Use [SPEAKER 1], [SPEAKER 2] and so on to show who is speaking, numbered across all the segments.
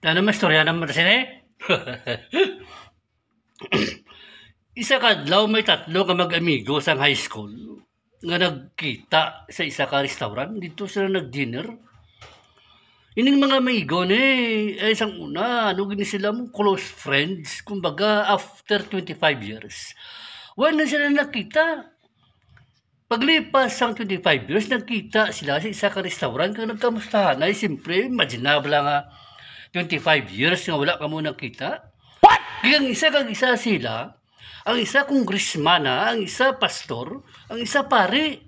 [SPEAKER 1] Ano naman istorya naman sini? Isa kadlaw may tatlo ka mag-amigo sa high school nga nagkita sa isa ka restaurant. Dito sila nag-dinner. Ining mga amigo ni isang una, gini sila mo close friends, kumbaga after 25 years. Wala na sila nakita. Paglipas ng 25 years, nagkita sila sa isa ka restaurant kaya nagkamustahan. Ay, siyempre, imaginable nga 25 years nga wala ka mo nakita. What? Kaya ang isa sila, ang isa congressman, ang isa pastor, ang isa pare.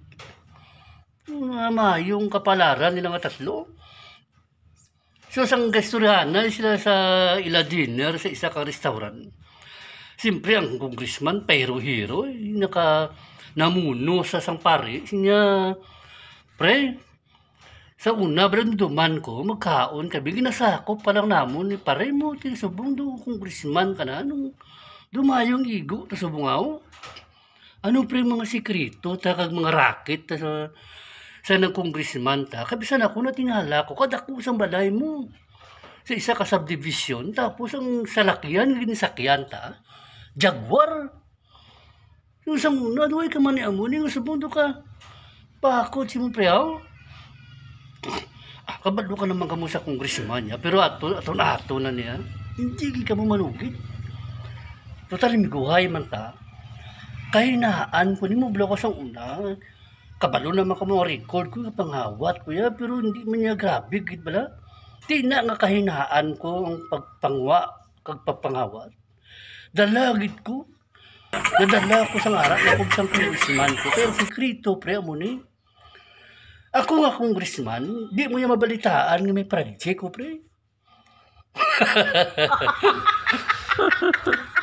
[SPEAKER 1] Yung kapalaran nila nga tatlo. So, sang gasturyahan na sila sa ila dinner sa isa ka restaurant. Siyempre, ang congressman, hero, namuno sa sang pare. Sinya, pre, sa una, duman ko, magkaon ka, ginasakop pa lang namon ni pare mo, tinasubong do, congressman ka na, anong dumayong igo, tasubong ako. Ano pre mga sikrito, takag mga racket, sa ng congressman ta, kabisan ako na tingala ko, kadako sang balay mo. Sa isa ka subdivision, tapos ang salakyan, ginisakyan ta, Jaguar. Yung isang una, duway ka man ni amo, yung sabundo ka, pakot si mo preyaw. Kabalo ka naman kamo sa congressman niya, pero ato na niya, hindi ka mo manugit. Total, miguhay man ta, kahinaan ko, ni mo blow ka sa una, kabalo naman ka mo record ko, pangawat ko ya, pero hindi man niya grabe, git bala. Di na nga kahinaan ko ang pagpangawat. Dalagit ko, nadala ko sa ngarak, nakubsang congressman ko, kaya ang sikrito, pre, amo ni. Ako nga congressman, di mo yung mabalitaan nga may project ko, pre.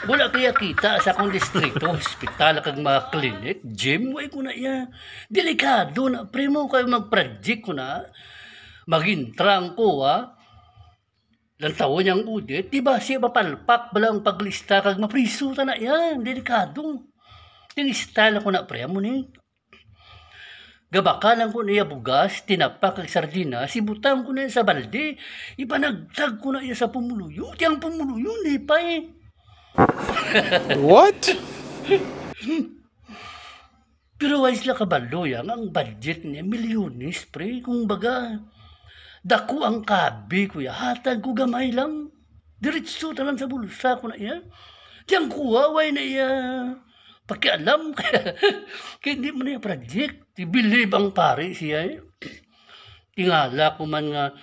[SPEAKER 1] Wala kaya kita sa akong distrito, hospital, kag mga clinic, gym, way ko na iya. Delikado na, pre mo kayo mag-project ko na. Magintrang ko, Lang taon niyang udit, diba siya mapalpak balang paglista kag mapriso ta na yan, delikado. Tinistyle ko na, pre, mo ni. Gabakalan ko na iya bugas, tinapak kag sardina, sibutang ko na iya sa balde, ipanagtag ko na iya sa pumuluyo, tiyang pumuluyo, di pa eh.
[SPEAKER 2] What?
[SPEAKER 1] Pero wais la kabalo yan, ang budget niya, milyones, pre, kung baga, dako ang kabi, kuya, hatag ko gamay lang, diretso talang sa bulsa ko na iya, tiyang kuwaway na iya, pakialam, kaya hindi mo na yung project. Believe ang pare siya eh. Tingala ko man nga,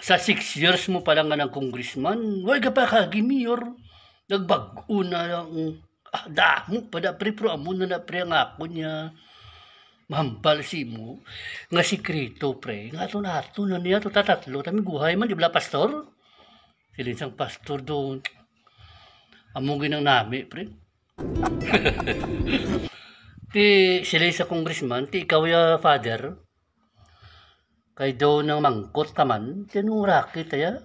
[SPEAKER 1] sa 6 years mo pa lang nga ng congressman, huwag ka pa kagimiyor. Nagbago na lang, damo pa na pre, pero amo na pre ang ako niya. Mahambal si mo, nga sikrito pre, nga ito na niya, ito tatatlo, tami guhay man, di ba pastor? Silinsang pastor doon. Among ginang nami, pre. Ti sila sa congressman, ti ikaw ya father, kay daw ng mangkot ka man, tinong racket ya.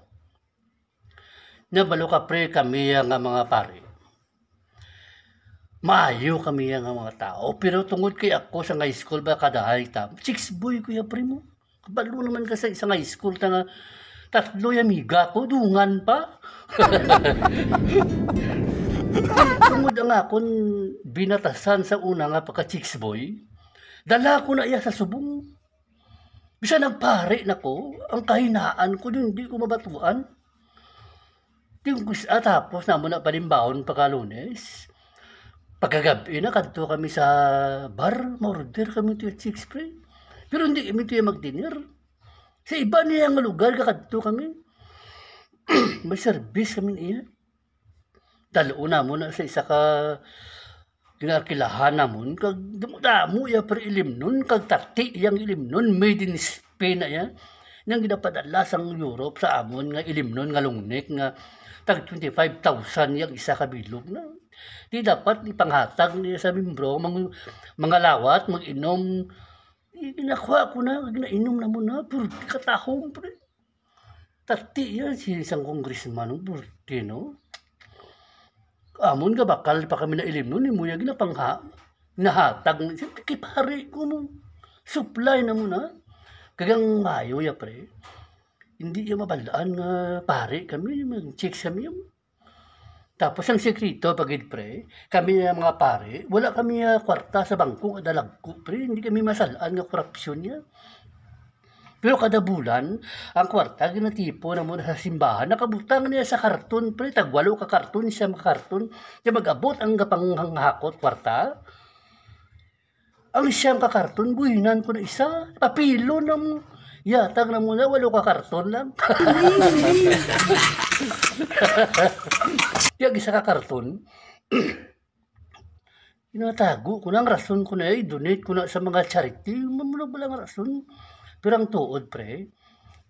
[SPEAKER 1] Nabalo ka pre kami nga mga pare. Maayo kami nga mga tao, pero tungod kay ako sa high school ba kadahay tam, 6 boy ko ya pre mo. Kabalo naman ka sa isang high school ta nga, tatlo ya miga ko, dungan pa. Tungod ang akong binatasan sa una nga pagka-chicks boy, dala ko na iya sa subong. Bisa nagpare na ko, ang kahinaan ko din, hindi ko mabatuan. Tapos na mo na palimbaon pagka-Lunes. Pagkagabi na, kanto kami sa bar, ma-order kami ito yung chicks pre. Pero hindi kami ito yung mag-dinner. Sa iba niya ang lugar, kakanto kami. May service kami niya. Dalo na mo na sa isa ka ginarkilahan namon kag damo ya per ilim nun kag tati yang ilim nun made in Spain na ya nang ginapadala sang Europe sa amon nga ilim nun nga lungnek nga tag 25,000 yang isa ka bilog na di dapat ipanghatag niya sa membro mga lawat mag-inom ginakuha ko na ginainom na mo na pero di katahong pre tati yan si isang congressman ng Burtino. Amon nga bakal pa kami na ilim nun, imuya nahatag, siyempre kipari ko mo, supply na mo na, kagang mayo ya pre, hindi yung mabalaan nga pare kami, mag-check kami yung. Tapos ang sekreto pagid pre, kami nga mga pare, wala kami kwarta sa bangko nga dalagko pre, hindi kami masalaan nga korupsyon niya. Pero kada bulan, ang kwarta ginatipo na muna sa simbahan, nakabutang niya sa karton pre, tagwalo ka karton siya karton, kaya mag-abot ang gapanghakot kwarta. Ang siyang ka karton, buhinan ko na isa, papilo na mo. Yatag na muna, walo ka karton lang. Yung isa ka karton, inatago ko na ang rason ko na donate ko na sa mga charity, mamulang ba lang ang rason. Pero ang tuod pre,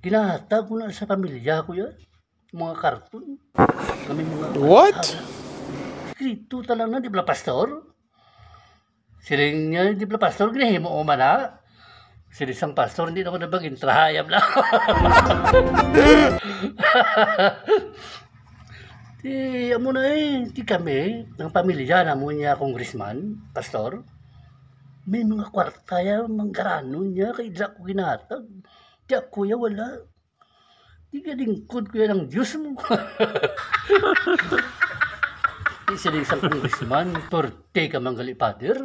[SPEAKER 1] ginahatag ko na sa pamilya ko yan, mga karton. Kami mga
[SPEAKER 2] What?
[SPEAKER 1] Skrito talang na, di ba pastor? Siling niya, di ba pastor, ginahimo o mana? Siling isang pastor, hindi na ako nabagin, trahayam lang. Amo na di kami, ng pamilya na mo niya, congressman, pastor, may mga kwarta ya, manggarano niya, kay Jack ko ginatag. Jack kuya, wala. Di ka lingkod kuya ng Diyos mo. Sila isang congressman, torte ka manggali, father.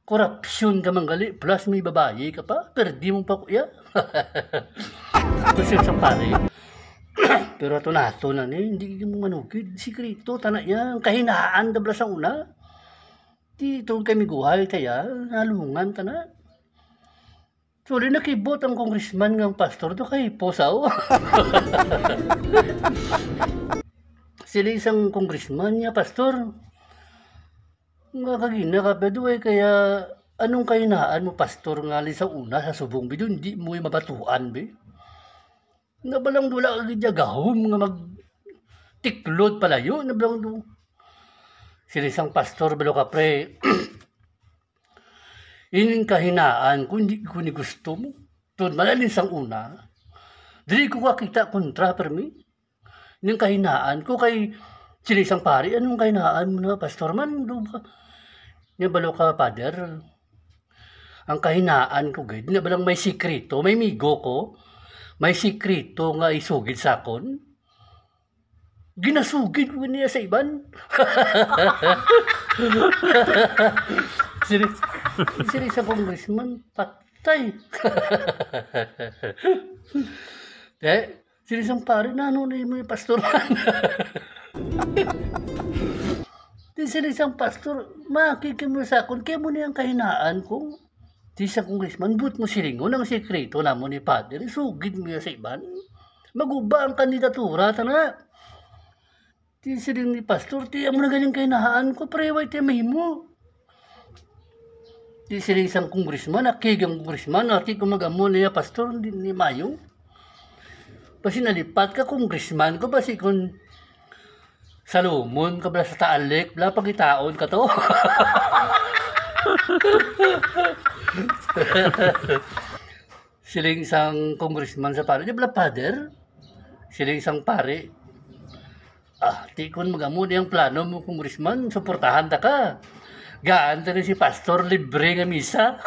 [SPEAKER 1] Korupsyon ka manggali, plus may babae ka pa, perdi mo pa kuya. Tapos isang pare, pero ito nato na hindi mo manugid. Sikrito, tanak yan. Kahinaan dabla sa una. Dito kami guhay kaya, nalungan ta na. So, rin nakibot ang congressman ng pastor to kay Posaw. Sila isang congressman niya, pastor. Nga kagina ka, bedo kaya anong kahinaan mo, pastor, nga sa una, sa subong bido, hindi mo yung mabatuan, be? Nga balang wala ka gahom nga mag-tiklod palayo, na balang do. Sila isang pastor, balo ka pre, ining kahinaan, kung hindi ko ni gusto mo, doon malalin sang una, dili ko kakita kontra per mi, ining kahinaan ko kay sila isang pari, anong kahinaan mo na, pastor man, do ba? Nga balo ka, father, ang kahinaan ko, gid, na balang may sikrito, may migo ko, may sikrito nga isugid sa akon, ginasugid ko niya sa iban. Siri sa congressman, patay. Siri isang pare, nanunay mo yung pastoran. Siri isang pastor, makikimo sa akon, kaya mo na yung kahinaan ko. Di sa congressman, but mo silingon ang sekreto na mo ni Padre, sugid mo sa iban. Maguba ang kandidatura, tana. Di siling ni pastor, di amo na galing kahinaan ko, preway ti mahimo. Di siling isang congressman, akigang congressman, ati ko mag-amo niya pastor, ni Mayo. Basi nalipat ka congressman ko, basi kung Salomon ka bala sa Taalek, bala pagitaon ka to. Siling isang congressman sa pare, di bala father? Siling isang pare, di kon mag-amo niyang plano mo, congressman, suportahan ta ka. Gaan ta rin si pastor, libre nga misa.